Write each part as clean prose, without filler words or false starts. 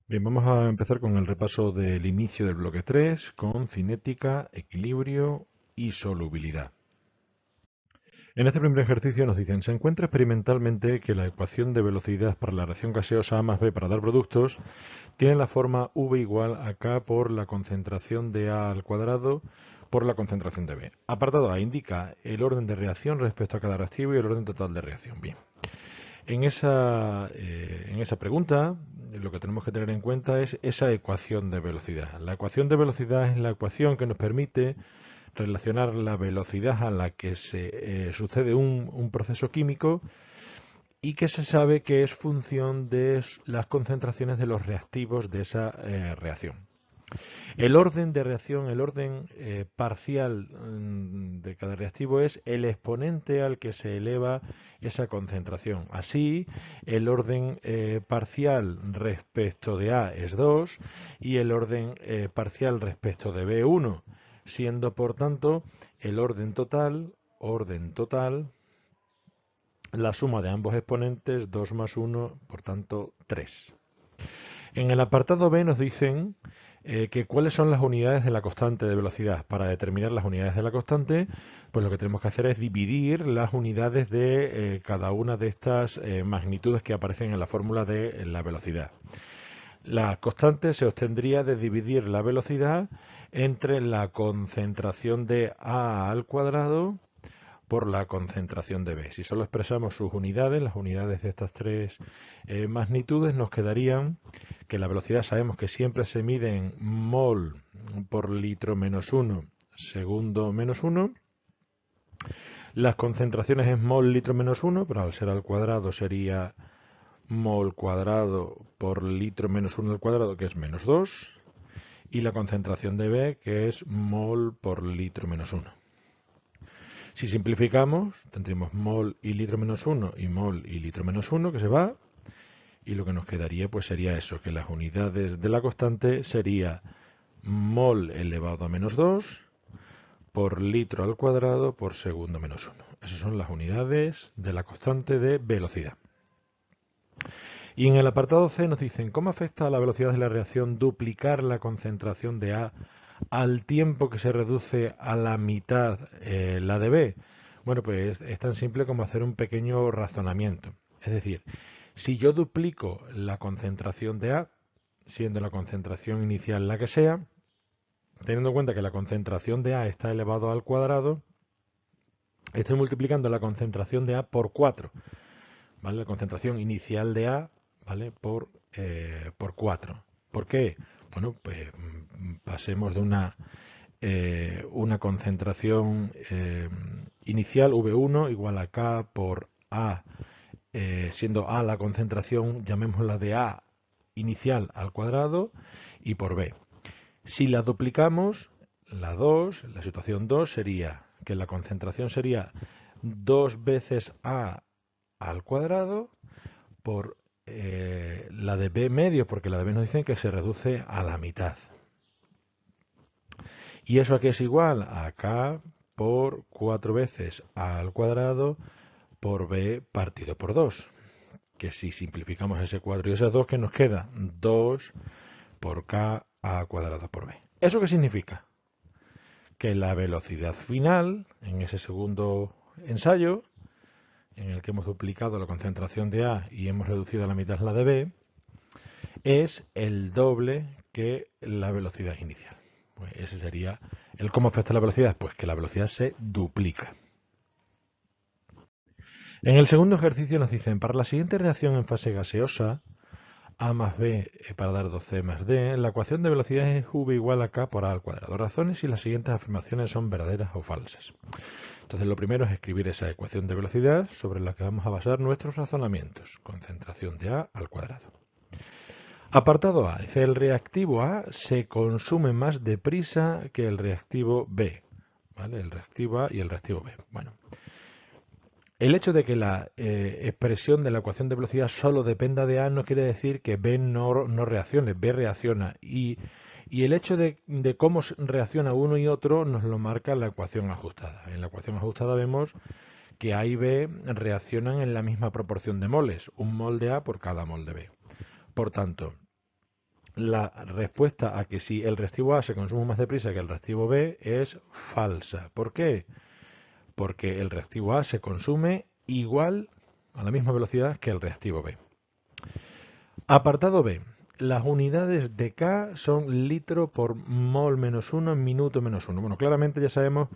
Bien, vamos a empezar con el repaso del inicio del bloque 3 con cinética, equilibrio y solubilidad. En este primer ejercicio nos dicen, se encuentra experimentalmente que la ecuación de velocidad para la reacción gaseosa A más B para dar productos tiene la forma V igual a K por la concentración de A al cuadrado por la concentración de B. Apartado A indica el orden de reacción respecto a cada reactivo y el orden total de reacción. Bien. En esa pregunta, lo que tenemos que tener en cuenta es esa ecuación de velocidad. La ecuación de velocidad es la ecuación que nos permite relacionar la velocidad a la que se sucede un proceso químico y que se sabe que es función de las concentraciones de los reactivos de esa reacción. El orden de reacción, el orden parcial de cada reactivo es el exponente al que se eleva esa concentración. Así, el orden parcial respecto de A es 2 y el orden parcial respecto de B 1, siendo por tanto el orden total, la suma de ambos exponentes 2 más 1, por tanto 3. En el apartado B nos dicen que cuáles son las unidades de la constante de velocidad. Para determinar las unidades de la constante, pues lo que tenemos que hacer es dividir las unidades de cada una de estas magnitudes que aparecen en la fórmula de la velocidad. La constante se obtendría de dividir la velocidad entre la concentración de A al cuadrado por la concentración de B. Si solo expresamos sus unidades, las unidades de estas tres magnitudes, nos quedarían que la velocidad sabemos que siempre se mide en mol por litro menos 1, segundo menos 1. Las concentraciones en mol litro menos 1, pero al ser al cuadrado sería mol cuadrado por litro menos 1 al cuadrado, que es menos 2. Y la concentración de B, que es mol por litro menos 1. Si simplificamos, tendríamos mol y litro menos 1 y mol y litro menos 1, que se va, y lo que nos quedaría pues sería eso, que las unidades de la constante sería mol elevado a menos 2 por litro al cuadrado por segundo menos 1. Esas son las unidades de la constante de velocidad. Y en el apartado C nos dicen, ¿cómo afecta a la velocidad de la reacción duplicar la concentración de A al tiempo que se reduce a la mitad la de B? Bueno, pues es tan simple como hacer un pequeño razonamiento. Es decir, si yo duplico la concentración de A, siendo la concentración inicial la que sea, teniendo en cuenta que la concentración de A está elevado al cuadrado, estoy multiplicando la concentración de A por 4, ¿vale? La concentración inicial de A, ¿vale? Por 4. ¿Por qué? Bueno, pues pasemos de una concentración inicial V1 igual a K por A, siendo A la concentración, llamémosla de A inicial al cuadrado, y por B. Si la duplicamos, la situación 2 sería que la concentración sería 2 veces A al cuadrado por la de B medio, porque la de B nos dicen que se reduce a la mitad. ¿Y eso a qué es igual? A K por 4 veces A al cuadrado por B partido por 2. Que si simplificamos ese cuadro y esas 2, ¿qué nos queda? 2 por K A cuadrado por B. ¿Eso qué significa? Que la velocidad final, en ese segundo ensayo, en el que hemos duplicado la concentración de A y hemos reducido a la mitad la de B, es el doble que la velocidad inicial. Pues ese sería el cómo afecta la velocidad, pues que la velocidad se duplica. En el segundo ejercicio nos dicen, para la siguiente reacción en fase gaseosa, A más B para dar 2C más D, la ecuación de velocidad es V igual a K por A al cuadrado. Razones si las siguientes afirmaciones son verdaderas o falsas. Entonces lo primero es escribir esa ecuación de velocidad sobre la que vamos a basar nuestros razonamientos. Concentración de A al cuadrado. Apartado A. Dice, el reactivo A se consume más deprisa que el reactivo B. ¿Vale? El reactivo A y el reactivo B. Bueno, el hecho de que la expresión de la ecuación de velocidad solo dependa de A no quiere decir que B no reaccione. B reacciona. Y el hecho de cómo reacciona uno y otro nos lo marca la ecuación ajustada. En la ecuación ajustada vemos que A y B reaccionan en la misma proporción de moles. Un mol de A por cada mol de B. Por tanto, la respuesta a que si el reactivo A se consume más deprisa que el reactivo B es falsa. ¿Por qué? Porque el reactivo A se consume igual a la misma velocidad que el reactivo B. Apartado B. Las unidades de K son litro por mol menos 1 en minuto menos 1. Bueno, claramente ya sabemos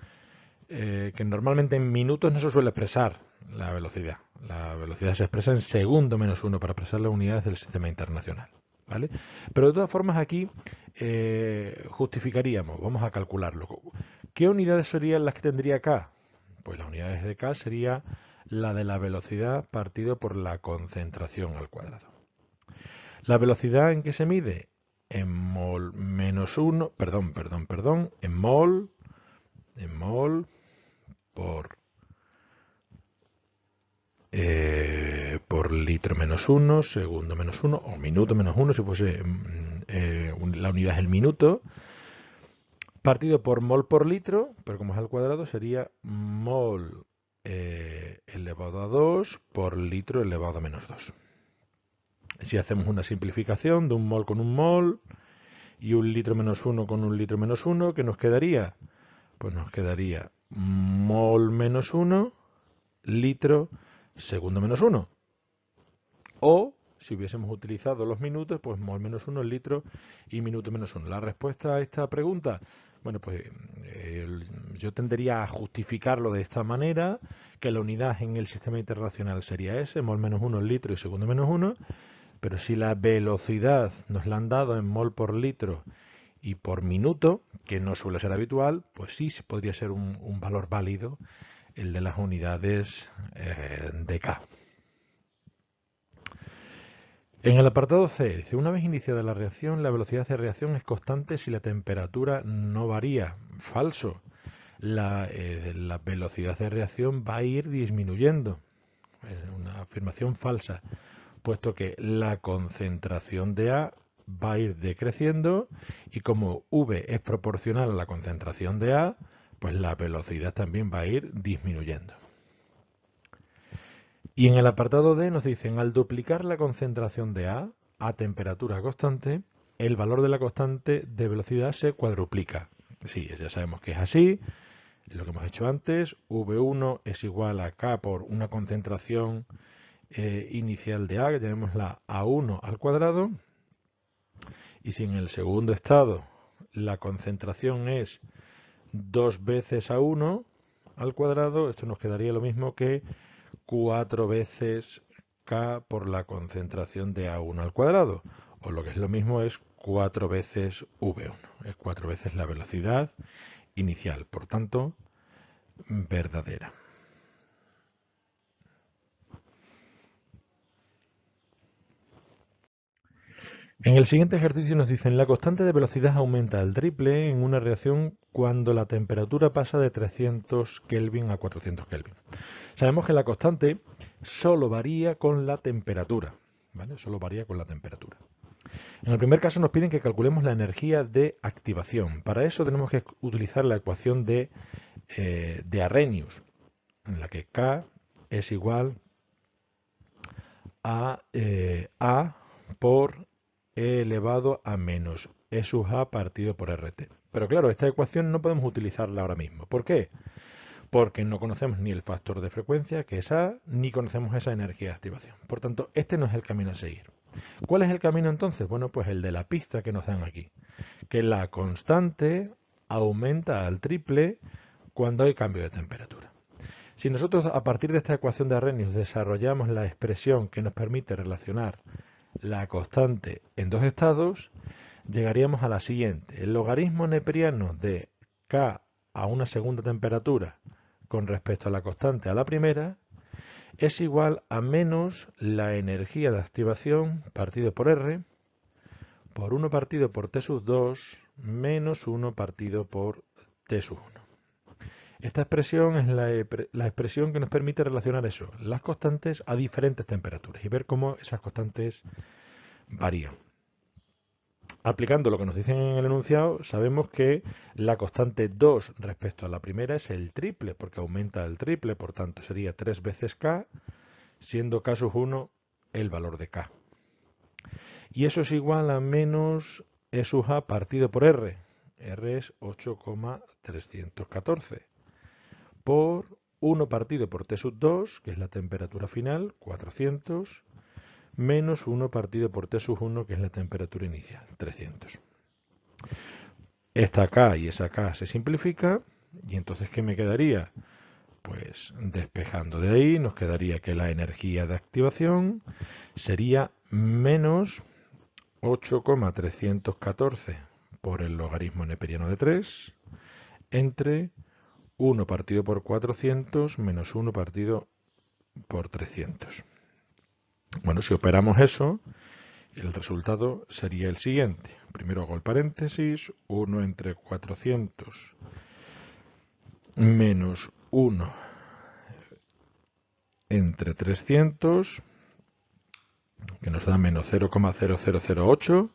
que normalmente en minutos no se suele expresar la velocidad. La velocidad se expresa en segundo menos 1 para expresar las unidades del sistema internacional. ¿Vale? Pero de todas formas aquí justificaríamos, vamos a calcularlo. ¿Qué unidades serían las que tendría K? Pues las unidades de K sería la de la velocidad partido por la concentración al cuadrado. ¿La velocidad en qué se mide? En mol menos 1, en mol por litro menos 1, segundo menos 1 o minuto menos 1 si fuese la unidad es el minuto, partido por litro, pero como es al cuadrado sería mol elevado a 2 por litro elevado a menos 2. Si hacemos una simplificación de un mol con un mol y un litro menos 1 con un litro menos 1, ¿qué nos quedaría? Pues nos quedaría mol menos 1, litro, segundo menos 1. O, si hubiésemos utilizado los minutos, pues mol menos 1, litro y minuto menos 1. La respuesta a esta pregunta, bueno, pues yo tendería a justificarlo de esta manera, que la unidad en el sistema internacional sería ese, mol menos 1, litro y segundo menos 1, pero si la velocidad nos la han dado en mol por litro y por minuto, que no suele ser habitual, pues sí podría ser un valor válido el de las unidades de K. En el apartado C, dice, una vez iniciada la reacción, la velocidad de reacción es constante si la temperatura no varía. Falso. La velocidad de reacción va a ir disminuyendo. Es una afirmación falsa, puesto que la concentración de A va a ir decreciendo y como V es proporcional a la concentración de A, pues la velocidad también va a ir disminuyendo. Y en el apartado D nos dicen, al duplicar la concentración de a temperatura constante, el valor de la constante de velocidad se cuadruplica. Sí, ya sabemos que es así, es lo que hemos hecho antes, V1 es igual a K por una concentración inicial de A, que tenemos la A1 al cuadrado, y si en el segundo estado la concentración es 2 veces A1 al cuadrado, esto nos quedaría lo mismo que 4 veces K por la concentración de A1 al cuadrado, o lo que es lo mismo es 4 veces V1, es 4 veces la velocidad inicial, por tanto, verdadera. En el siguiente ejercicio nos dicen la constante de velocidad aumenta al triple en una reacción cuando la temperatura pasa de 300 Kelvin a 400 Kelvin. Sabemos que la constante solo varía con la temperatura, ¿vale? Solo varía con la temperatura. En el primer caso nos piden que calculemos la energía de activación. Para eso tenemos que utilizar la ecuación de Arrhenius, en la que K es igual a A por E elevado a menos E sub A partido por RT. Pero claro, esta ecuación no podemos utilizarla ahora mismo. ¿Por qué? Porque no conocemos ni el factor de frecuencia, que es A, ni conocemos esa energía de activación. Por tanto, este no es el camino a seguir. ¿Cuál es el camino entonces? Bueno, pues el de la pista que nos dan aquí, que la constante aumenta al triple cuando hay cambio de temperatura. Si nosotros a partir de esta ecuación de Arrhenius desarrollamos la expresión que nos permite relacionar la constante en dos estados, llegaríamos a la siguiente. El logaritmo neperiano de K a una segunda temperatura con respecto a la constante a la primera es igual a menos la energía de activación partido por R por 1 partido por T sub 2 menos 1 partido por T sub 1. Esta expresión es la expresión que nos permite relacionar eso, las constantes a diferentes temperaturas y ver cómo esas constantes varían. Aplicando lo que nos dicen en el enunciado, sabemos que la constante 2 respecto a la primera es el triple, porque aumenta el triple, por tanto sería 3 veces K, siendo K sub 1 el valor de K. Y eso es igual a menos E sub A partido por R. R es 8,314. Por 1 partido por T sub 2, que es la temperatura final, 400, menos 1 partido por T sub 1, que es la temperatura inicial, 300. Esta K y esa K se simplifica, y entonces ¿qué me quedaría? Pues despejando de ahí, nos quedaría que la energía de activación sería menos 8,314 por el logaritmo neperiano de 3 entre 1 partido por 400 menos 1 partido por 300. Bueno, si operamos eso, el resultado sería el siguiente. Primero hago el paréntesis, 1 entre 400 menos 1 entre 300, que nos da menos 0,0008.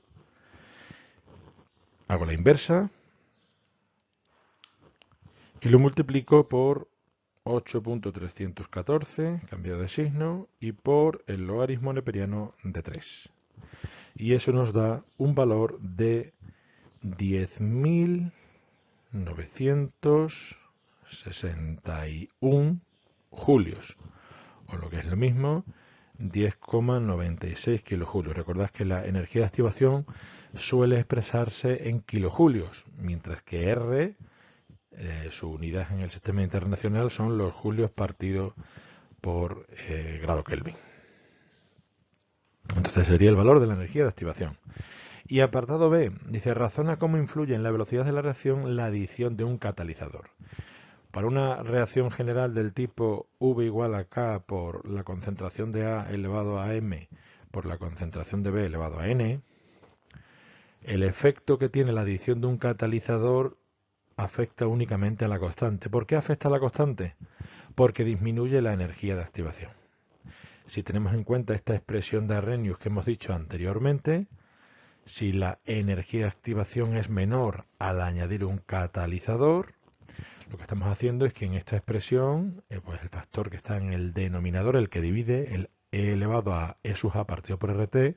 Hago la inversa y lo multiplico por 8,314, cambiado de signo, y por el logaritmo neperiano de 3. Y eso nos da un valor de 10.961 julios, o lo que es lo mismo, 10,96 kilojulios. Recordad que la energía de activación suele expresarse en kilojulios, mientras que R, su unidad en el sistema internacional, son los julios partidos por grado Kelvin. Entonces sería el valor de la energía de activación. Y apartado B, dice, razona cómo influye en la velocidad de la reacción la adición de un catalizador. Para una reacción general del tipo V igual a K por la concentración de A elevado a M por la concentración de B elevado a N, el efecto que tiene la adición de un catalizador afecta únicamente a la constante. ¿Por qué afecta a la constante? Porque disminuye la energía de activación. Si tenemos en cuenta esta expresión de Arrhenius que hemos dicho anteriormente, si la energía de activación es menor al añadir un catalizador, lo que estamos haciendo es que en esta expresión, pues el factor que está en el denominador, el que divide el E elevado a E sub A partido por RT,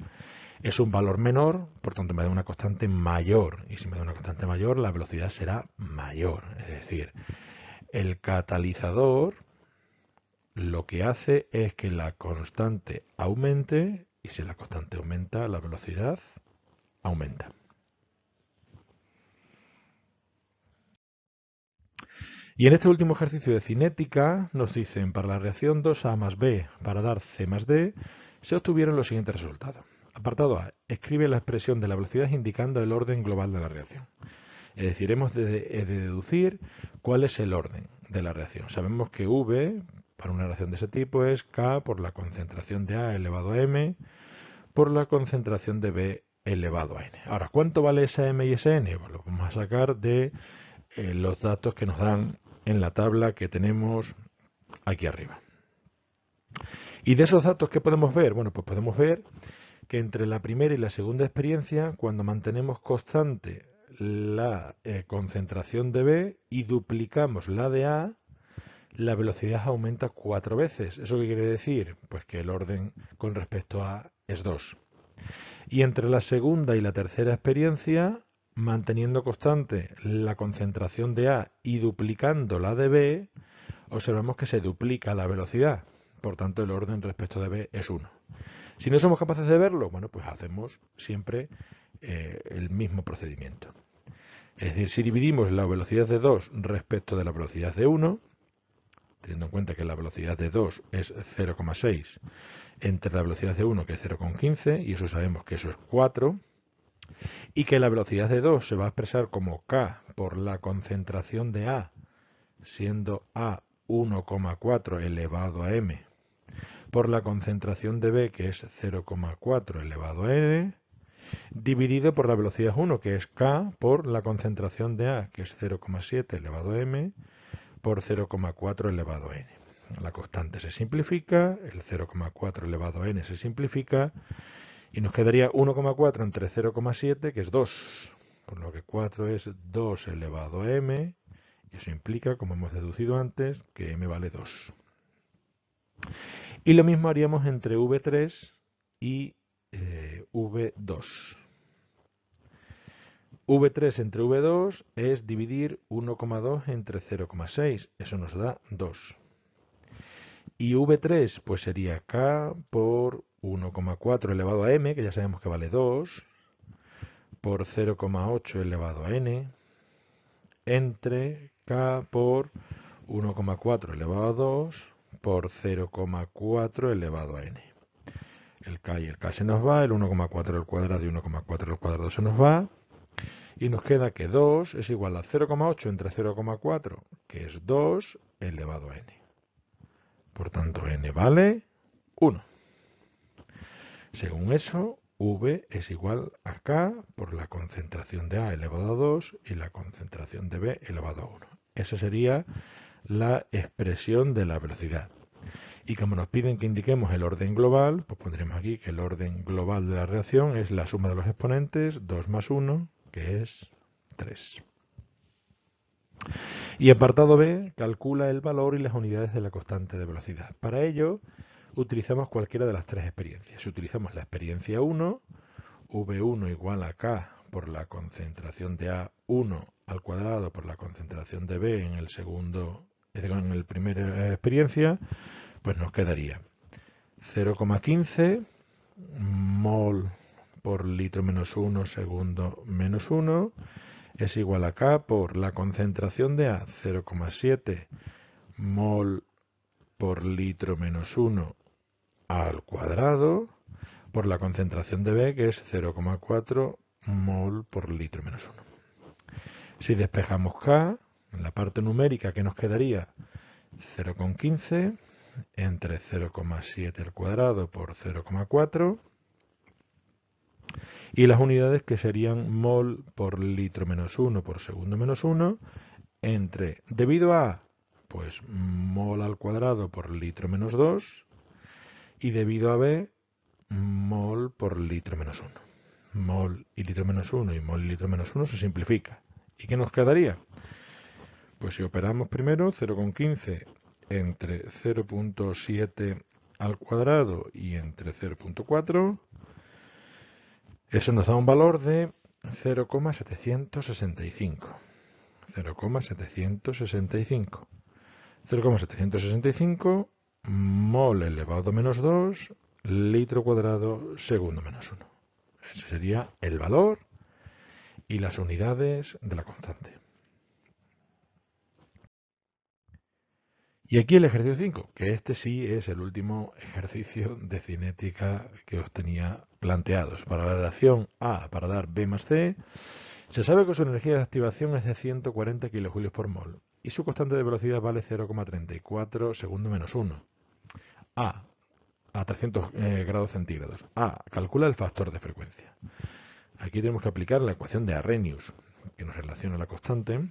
es un valor menor, por tanto me da una constante mayor. Y si me da una constante mayor, la velocidad será mayor. Es decir, el catalizador lo que hace es que la constante aumente, y si la constante aumenta, la velocidad aumenta. Y en este último ejercicio de cinética nos dicen, para la reacción 2A más B para dar C más D, se obtuvieron los siguientes resultados. Apartado A, escribe la expresión de la velocidad indicando el orden global de la reacción. Es decir, hemos de deducir cuál es el orden de la reacción. Sabemos que V, para una reacción de ese tipo, es K por la concentración de A elevado a M por la concentración de B elevado a N. Ahora, ¿cuánto vale esa M y ese N? Pues lo vamos a sacar de los datos que nos dan en la tabla que tenemos aquí arriba. Y de esos datos, ¿qué podemos ver? Bueno, pues podemos ver que entre la primera y la segunda experiencia, cuando mantenemos constante la concentración de B y duplicamos la de A, la velocidad aumenta 4 veces. ¿Eso qué quiere decir? Pues que el orden con respecto a A es 2. Y entre la segunda y la tercera experiencia, manteniendo constante la concentración de A y duplicando la de B, observamos que se duplica la velocidad. Por tanto, el orden respecto de B es 1. Si no somos capaces de verlo, bueno, pues hacemos siempre el mismo procedimiento. Es decir, si dividimos la velocidad de 2 respecto de la velocidad de 1, teniendo en cuenta que la velocidad de 2 es 0,6 entre la velocidad de 1, que es 0,15, y eso sabemos que eso es 4, y que la velocidad de 2 se va a expresar como K por la concentración de A, siendo A 1,4 elevado a M, por la concentración de B, que es 0,4 elevado a N, dividido por la velocidad 1, que es K, por la concentración de A, que es 0,7 elevado a M, por 0,4 elevado a N. La constante se simplifica, el 0,4 elevado a N se simplifica, y nos quedaría 1,4 entre 0,7, que es 2, por lo que 4 es 2 elevado a M, y eso implica, como hemos deducido antes, que M vale 2. Y lo mismo haríamos entre V3 y V2. V3 entre V2 es dividir 1,2 entre 0,6. Eso nos da 2. Y V3 pues sería K por 1,4 elevado a M, que ya sabemos que vale 2, por 0,8 elevado a N, entre K por 1,4 elevado a 2 por 0,4 elevado a N. El K y el K se nos va, el 1,4 al cuadrado y 1,4 al cuadrado se nos va. Y nos queda que 2 es igual a 0,8 entre 0,4, que es 2 elevado a N. Por tanto, N vale 1. Según eso, V es igual a K por la concentración de A elevado a 2 y la concentración de B elevado a 1. Esa sería la expresión de la velocidad. Y como nos piden que indiquemos el orden global, pues pondremos aquí que el orden global de la reacción es la suma de los exponentes, 2 más 1, que es 3. Y apartado B, calcula el valor y las unidades de la constante de velocidad. Para ello, utilizamos cualquiera de las tres experiencias. Si utilizamos la experiencia 1, V1 igual a K por la concentración de A1 al cuadrado por la concentración de B en el segundo, en el primera experiencia, pues nos quedaría 0,15 mol por litro menos 1 segundo menos 1 es igual a K por la concentración de A 0,7 mol por litro menos 1 al cuadrado por la concentración de B, que es 0,4 mol por litro menos 1. Si despejamos K, en la parte numérica, ¿qué nos quedaría? 0,15 entre 0,7 al cuadrado por 0,4 y las unidades que serían mol por litro menos 1 por segundo menos 1 entre, debido a, pues mol al cuadrado por litro menos 2 y debido a B, mol por litro menos 1. Mol y litro menos 1 y mol y litro menos 1 se simplifica. ¿Y qué nos quedaría? Pues si operamos primero 0,15 entre 0,7 al cuadrado y entre 0,4, eso nos da un valor de 0,765. 0,765. 0,765 mol elevado a menos 2 litro cuadrado segundo menos 1. Ese sería el valor y las unidades de la constante. Y aquí el ejercicio 5, que este sí es el último ejercicio de cinética que os tenía planteados. Para la reacción A para dar B más C, se sabe que su energía de activación es de 140 kJ por mol y su constante de velocidad vale 0,34 segundo menos 1. A 300 grados centígrados. A, calcula el factor de frecuencia. Aquí tenemos que aplicar la ecuación de Arrhenius, que nos relaciona la constante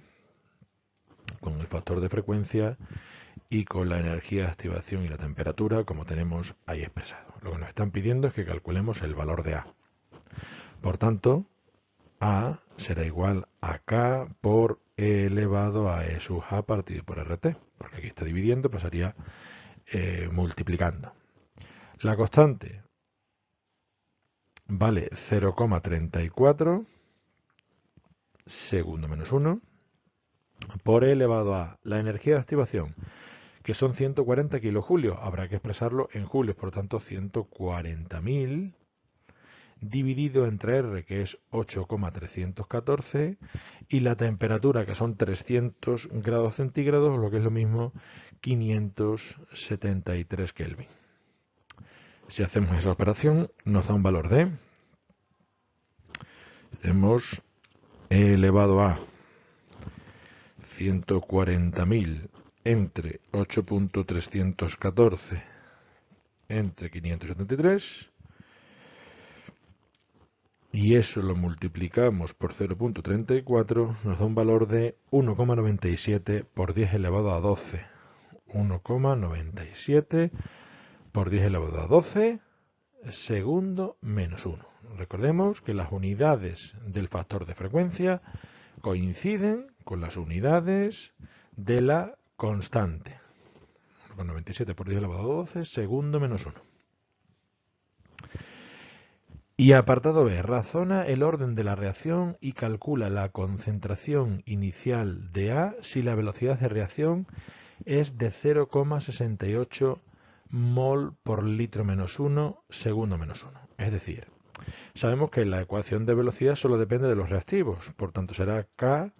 con el factor de frecuencia y con la energía de activación y la temperatura, como tenemos ahí expresado. Lo que nos están pidiendo es que calculemos el valor de A. Por tanto, A será igual a K por E elevado a E sub A partido por RT, porque aquí está dividiendo, pasaría multiplicando. La constante vale 0,34 segundo menos 1 por E elevado a la energía de activación, que son 140 kilojulios. Habrá que expresarlo en julios, por lo tanto 140.000 dividido entre R, que es 8,314, y la temperatura, que son 300 grados centígrados, o lo que es lo mismo, 573 Kelvin. Si hacemos esa operación, nos da un valor de, hacemos E elevado a 140.000 entre 8.314 entre 573, y eso lo multiplicamos por 0,34, nos da un valor de 1,97 por 10 elevado a 12. 1,97 por 10 elevado a 12 segundo menos 1. Recordemos que las unidades del factor de frecuencia coinciden con las unidades de la constante. 1,97 por 10 elevado a 12 segundo menos 1. Y apartado B, razona el orden de la reacción y calcula la concentración inicial de A si la velocidad de reacción es de 0,68 mol por litro menos 1, segundo menos 1. Es decir, sabemos que la ecuación de velocidad solo depende de los reactivos, por tanto será K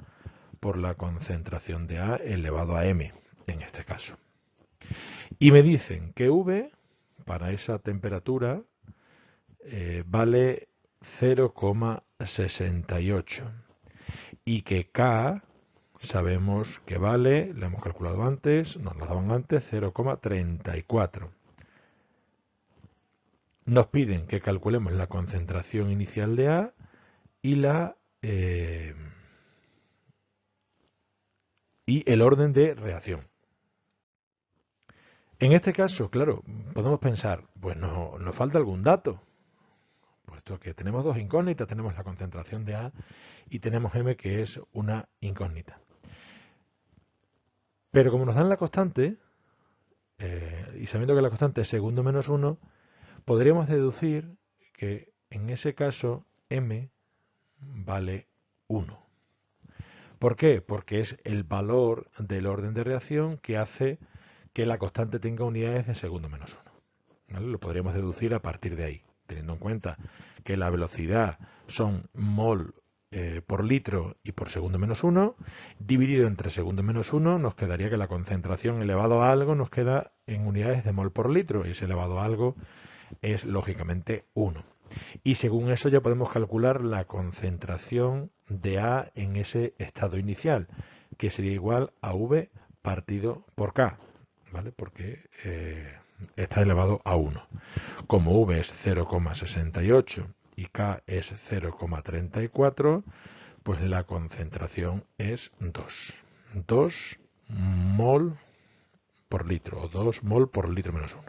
por la concentración de A elevado a M, en este caso. Y me dicen que V, para esa temperatura, vale 0,68 y que K sabemos que vale, lo hemos calculado antes, nos lo daban antes, 0,34. Nos piden que calculemos la concentración inicial de A y y el orden de reacción. En este caso, claro, podemos pensar, pues nos falta algún dato, puesto que tenemos dos incógnitas, tenemos la concentración de A y tenemos M, que es una incógnita. Pero como nos dan la constante, y sabiendo que la constante es segundo menos 1, podríamos deducir que en ese caso M vale 1. ¿Por qué? Porque es el valor del orden de reacción que hace que la constante tenga unidades de segundo menos 1. ¿Vale? Lo podríamos deducir a partir de ahí, teniendo en cuenta que la velocidad son mol por litro y por segundo menos 1, dividido entre segundo menos 1, nos quedaría que la concentración elevado a algo nos queda en unidades de mol por litro, y ese elevado a algo es lógicamente 1. Y según eso ya podemos calcular la concentración de A en ese estado inicial, que sería igual a V partido por K, ¿vale? Porque está elevado a 1. Como V es 0,68 y K es 0,34, pues la concentración es 2. 2 mol por litro, o 2 mol por litro menos 1.